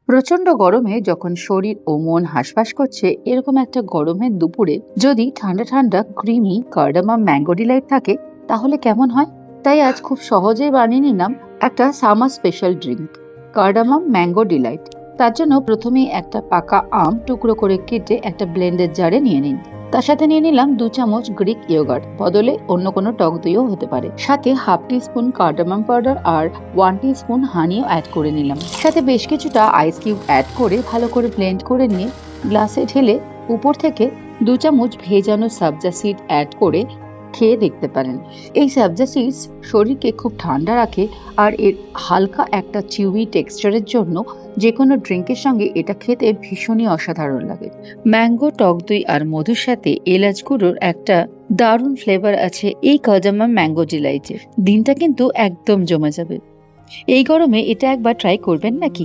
প্রচন্ড গরমে যখন শরীর ও মন হাঁসফাঁস করছে এরকম একটা গরমের দুপুরে যদি ঠান্ডা ঠান্ডা ক্রিমি কার্ডামাম ম্যাঙ্গো ডিলাইট থাকে তাহলে কেমন হয়। তাই আজ খুব সহজেই বানিয়ে নিলাম একটা summer special drink, cardamom mango delight. তার জন্য প্রথমেই একটা পাকা আম টুকরো করে কেটে একটা ব্লেন্ডের জারে নিয়ে নিন। তার সাথে নিয়ে নিলাম 2 চামচ গ্রিক ইয়োগার্ট, বদলে অন্য কোনো টক দইও হতে পারে। সাথে হাফ টি স্পুন কার্ডামাম পাউডার আর 1 টি স্পুন হানিও অ্যাড করে নিলাম। সাথে বেশ কিছুটা আইস কিউব অ্যাড করে ভালো করে ব্লেন্ড করে নিয়ে গ্লাসে ঢেলে উপর থেকে 2 চামচ ভেজানো সাবজা সিড অ্যাড করে খেয়ে দেখতে পারেন। এই সাবজা সিডস শরীরকে খুব ঠান্ডা রাখে আর এর হালকা একটা চিউই টেক্সচারের জন্য যে কোনো ড্রিঙ্কের সঙ্গে এটা খেতে ভীষণই অসাধারণ লাগে। ম্যাঙ্গো, টক দই আর মধুর সাথে এলাচ গুঁড়োর একটা দারুণ ফ্লেভার আছে এই কার্ডামাম ম্যাঙ্গো ডিলাইটে। দিনটা কিন্তু একদম জমে যাবে। এই গরমে এটা একবার ট্রাই করবেন নাকি?